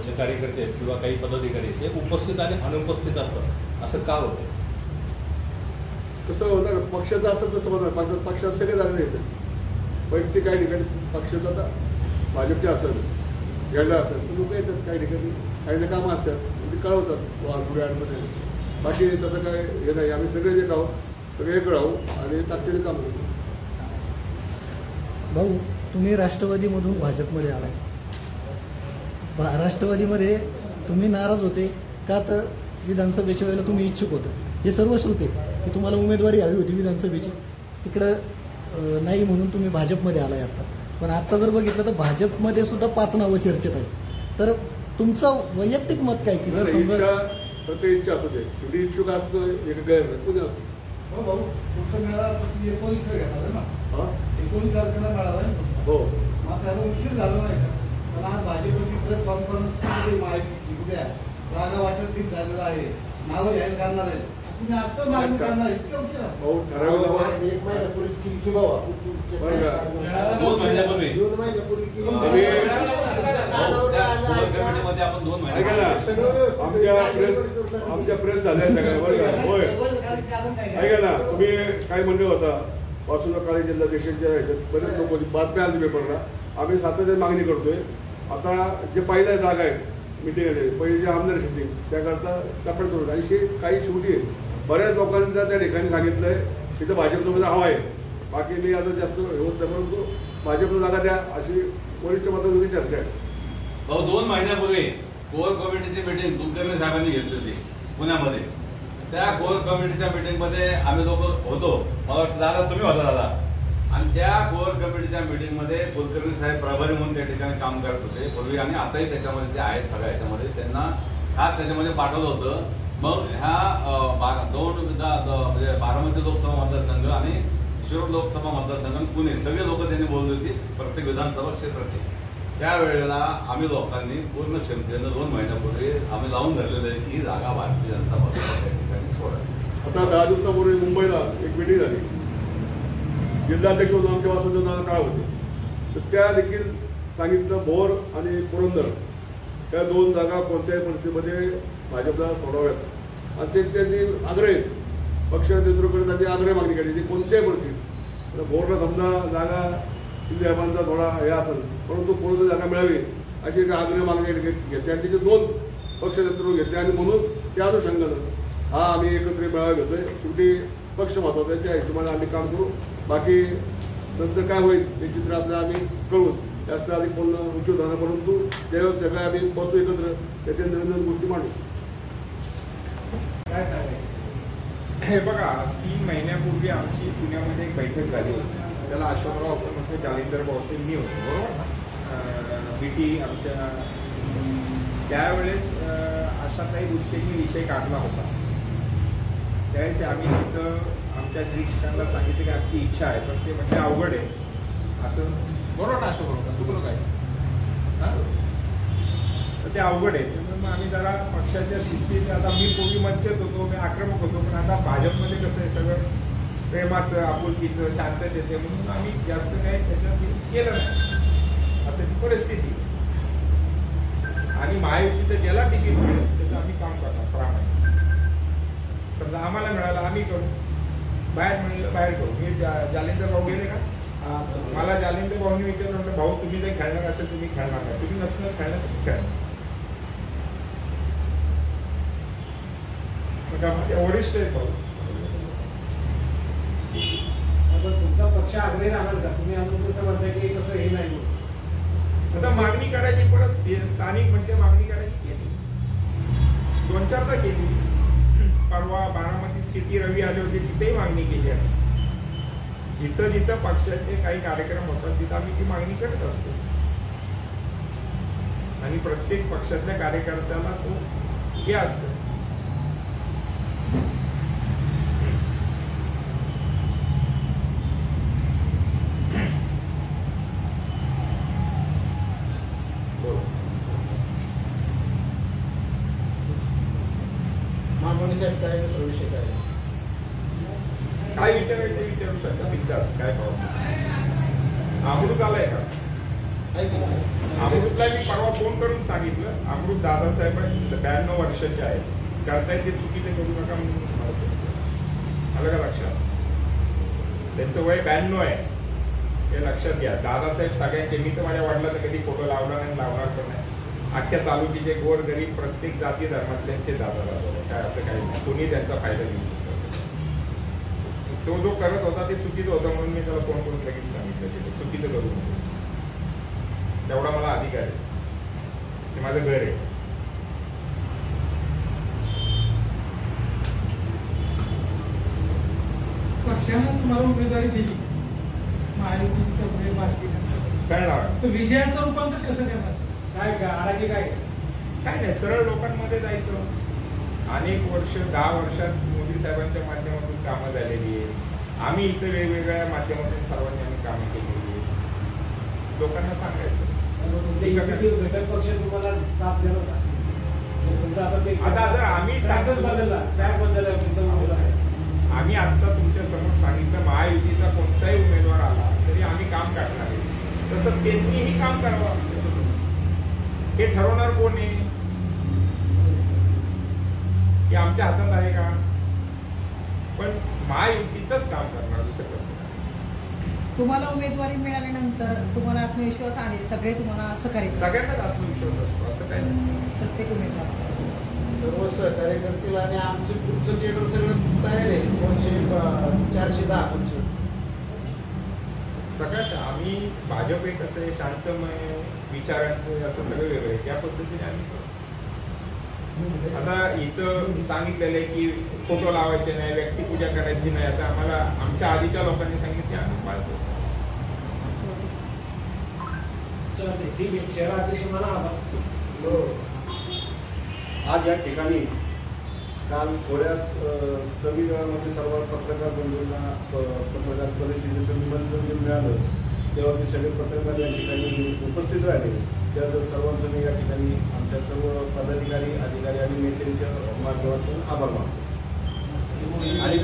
जे कार्यकर्ते आहेत किंवा काही पदाधिकारी ते उपस्थित आणि अनुपस्थित असतात, असं का होतं? कसं होणार, पक्षाचं असं तसं होणार. पक्षात सगळे झाले नाही. वैयक्तिक काही ठिकाणी पक्षाचं आता भाजपचे असेल घ्यायला असेल तर लोक येतात, काही ठिकाणी काही कामं असतात ते कळवतात अडमध्ये. बाकी तसं काय हे नाही. आम्ही सगळे जे आहोत सगळे एक राहू आणि ताकदीने काम करू. भाऊ, तुम्ही राष्ट्रवादीमधून भाजपमध्ये आलाय. राष्ट्रवादीमध्ये तुम्ही नाराज होते का? तर विधानसभेच्या वेळेला तुम्ही इच्छुक होते, हे सर्व श्रुते की तुम्हाला उमेदवारी हवी होती विधानसभेची. तिकडं नाही म्हणून तुम्ही भाजपमध्ये आलाय आता. पण आता जर बघितलं तर भाजपमध्ये सुद्धा 5 नावं चर्चेत आहेत. तर तुमचं वैयक्तिक मत काय की जर समजा प्रत्येक इच्छा असू दे, शेवटी इच्छुक असतो एक गैर पुणे असतो. हो भाऊ, तुमचा मेळावा 19 घेणार ना, 19 तारखेला मेळावा आहे. हो, मग त्याला उशीर झाला नाही का? पण आज भाजपची प्रेस कॉन्फरन्स माहिती उद्या जागा वाटप ठीक झालेलं आहे, नावं जाहीर करणार आहे. तुम्ही आता मागणी करणार इतक्या उशिरा? भाऊ ठराविक 1 महिन्यापूर्वीच केली की बाबा, 2 महिन्यापूर्वी 2 महिन्यापूर्वी केली. कमिटीमध्ये आपण 2 महिने ऐका ना, आमच्या प्रेस झाल्या सगळ्या बरं का. होय, ऐका ना, तुम्ही काय म्हणले होता वासुदेव काळे जिल्हाध्यक्षांच्या ह्याच्यात बरेच लोक बातम्या आली पेपरला. आम्ही सातत्याने मागणी करतोय. आता जे पहिल्या जागा आहेत मिटिंग पहिले जे आमदार शिटिंग त्याकरता टप्प्यात सुरू आणि काही शेवटी बऱ्याच लोकांनी त्या ठिकाणी सांगितलंय तिथं भाजपचं मध्ये हवा आहे. बाकी मी आता जास्त होत नाही, परंतु भाजपला जागा द्या अशी वरिष्ठ मातांची चर्चा आहे. भाऊ, 2 महिन्यापूर्वी कोर कमिटीची मीटिंग कुलकर्णी साहेबांनी घेतली होती पुण्यामध्ये. त्या कोर कमिटीच्या मीटिंगमध्ये आम्ही लोक होतो. मला वाटतं दादा तुम्ही होता दादा. आणि त्या कोर कमिटीच्या मीटिंगमध्ये कुलकर्णी साहेब प्रभारी म्हणून त्या ठिकाणी काम करत होते पूर्वी आणि आताही त्याच्यामध्ये ते आहेत. सगळ्या ह्याच्यामध्ये त्यांना खास त्याच्यामध्ये पाठवलं होतं. मग ह्या 2 म्हणजे बारामती लोकसभा मतदारसंघ आणि शिरूर लोकसभा मतदारसंघ आणि पुणे सगळे लोक त्यांनी बोलली होती प्रत्येक विधानसभा क्षेत्रातले. त्यावेळेला आम्ही लोकांनी पूर्ण क्षमतेनं 2 महिन्यापूर्वी आम्ही लावून धरलेलं आहे की ही जागा भारतीय जनता पक्षाला त्या ठिकाणी सोडा. आता 10 दिवसापूर्वी मुंबईला एक मिटिंग झाली. जिल्हाध्यक्ष म्हणून आमच्या वासुदेव काळ होते. तर त्या देखील सांगितलं भोर आणि पुरंदर त्या 2 जागा कोणत्याही परिस्थितीमध्ये भाजपला सोडवाव्यात आणि ते त्यांनी आग्रह पक्ष नेतृत्वाकडे त्यांनी आग्रह मागणी केली ती कोणत्याही परिस्थितीत. भोरला समजा जागा साहेबांचा थोडा हे असेल परंतु पुरंदर जागा मिळावी अशी एक आग्रह मागणी घेतली आणि तिथे 2 पक्ष नेतृत्व घेतले आणि म्हणून त्या अनुषंगानं हा आम्ही एकत्र मेळावा घेतोय. शेवटी पक्ष महत्वाचा आहे, त्या हिशोबाने आम्ही काम करू. बाकी नंतर काय होईल हे चित्र आपल्याला आम्ही कळू. जास्त आधी बोलणं उशीर झालं परंतु त्यावेळेस सगळं आम्ही बसू एकत्र त्याच्या नवीन गोष्टी मांडू. काय सांगायचं? हे बघा, 3 महिन्यापूर्वी आमची पुण्यामध्ये एक बैठक झाली होती. त्याला अशोकराव आपण म्हणतो, जालिंदर भाऊ मी होतो बरोबर ना. बीटी आमच्या त्यावेळेस अशा काही गोष्टींनी विषय काढला होता. त्यावेळेस आम्ही तिथं आमच्या निरीक्षकांना सांगितलं की आमची इच्छा आहे पण ते म्हणजे अवघड आहे असं बरोबर ना. अशोकराव तुला काय तर ते अवघड आहे. त्यामुळे मग आम्ही जरा पक्षाच्या शिस्तीत आता मी पूर्वी मनसेत होतो, मी आक्रमक होतो, पण आता भाजपमध्ये कसं आहे सगळं प्रेमाचं आपुलकीचं शांततेचं म्हणून आम्ही जास्त काही त्याच्यात केलं नाही असं ती परिस्थिती. आणि महायुतीचं ज्याला तिकीट मिळेल त्याचं आम्ही काम करणार प्रामाणिक. समजा आम्हाला मिळालं आम्ही करू, बाहेर मिळालं बाहेर करू. हे जालिंदर भाऊ गेले का? मला जालिंदर भाऊनी विचारलं म्हटलं भाऊ तुम्ही जर खेळणार असेल तुम्ही खेळणार नाही, तुम्ही नसणार खेळणार तुम्ही खेळणार. वरिष्ठ आहेत भाऊ. तुमचा पक्ष आग्रही राहणार का? तुम्ही आम्ही कसं म्हणताय की कसं हे नाही आता मागणी करायची परत स्थानिक म्हणजे मागणी करायची केली 2-4दा केली. परवा बारामती सिटी रवी आले होते तिथेही मागणी केली आहे. जिथं जिथं पक्षाचे काही कार्यक्रम होतात तिथं आम्ही ती मागणी करत असतो आणि प्रत्येक पक्षातल्या कार्यकर्त्याला तो हे असतं. दुसरा विषय काय आहे? काय विचारायचं ते विचारू शकता बिंदास, काय प्रॉब्लेम. अमृत आलाय का? आहे की नाही? अमृतला मी परवा फोन करून सांगितलं, अमृत दादासाहेब 92 वर्षाचे आहेत, करतायत ते चुकीचे करू नका म्हणून तुम्हाला सांगितलं. आलं का लक्षात? त्यांचं वय 92 आहे, हे लक्षात घ्या. दादासाहेब सगळ्यांचे, मी तर माझ्या वडिलांना कधी फोटो लावला नाही, लावणार पण नाही. अख्ख्या तालुक्याचे गोर गरीब प्रत्येक जाती धर्मातल्यांचे दादा दादा, काय असं काही नाही, कोणी त्यांचा फायदा घेऊ शकतो. तो जो करत होता ते चुकीचं होतं म्हणून मी त्याला फोन करून लगेच सांगितलं की चुकीचं करू नकोस, तेवढा मला अधिकार आहे, ते माझं घर आहे. पक्षानं तुम्हाला उमेदवारी दिली, कळणार तर विजयाचं रूपांतर कसं करणार? काय आडाचे काय नाही, सरळ लोकांमध्ये जायचं. अनेक वर्ष, 10 वर्षात मोदी साहेबांच्या माध्यमातून कामं झालेली आहेत. आम्ही इतर वेगवेगळ्या माध्यमातून सर्वांनी आम्ही कामं केलेली आहेत. लोकांना सांगायचं. घटक पक्ष तुम्हाला साथ देणार आता जर आम्ही बदलला, काय बदलला? आम्ही आता तुमच्या समोर सांगितलं, महायुतीचा कोणताही उमेदवार आला तरी आम्ही काम करणार आहे, तसं त्यांनीही काम करावं. हे ठरवणार कोण आहे? हे आमच्या हातात आहे का? पण महायुतीचंच काम करणार, दुसरं करणार. तुम्हाला उमेदवारी मिळाल्यानंतर तुम्हाला आत्मविश्वास आहे, सगळे तुम्हाला सहकार्य करतात? सगळ्यांनाच आत्मविश्वास असतो, असं काही नसतं. प्रत्येक उमेदवार सर्व सहकार्य करतील आणि आमचं पुढचं थिएटर सगळं तयार आहे. 410 पुढचं सगळ्यात आम्ही भाजप एक असं शांतमय विचारांचं असं सगळं वेगळं आहे, त्या पद्धतीने आम्ही करतो. आता इथं सांगितलेलं आहे की फोटो लावायचे नाही, व्यक्तिपूजा करायची नाही, असं आम्हाला आमच्या आधीच्या लोकांनी सांगितले, आम्ही पाळतो. ठीक आहे, शहराध्यक्ष मला आज या ठिकाणी काल थोड्याच कमी वेळामध्ये सर्व पत्रकार बंधूंना पत्रकार परिषदेचं निमंत्रण मिळालं, तेव्हा ते सगळे पत्रकार या ठिकाणी उपस्थित राहिले. त्या सर्वांचं मी या ठिकाणी आमच्या सर्व पदाधिकारी, अधिकारी आणि नेत्यांच्या माध्यमातून आभार मानतो. आणि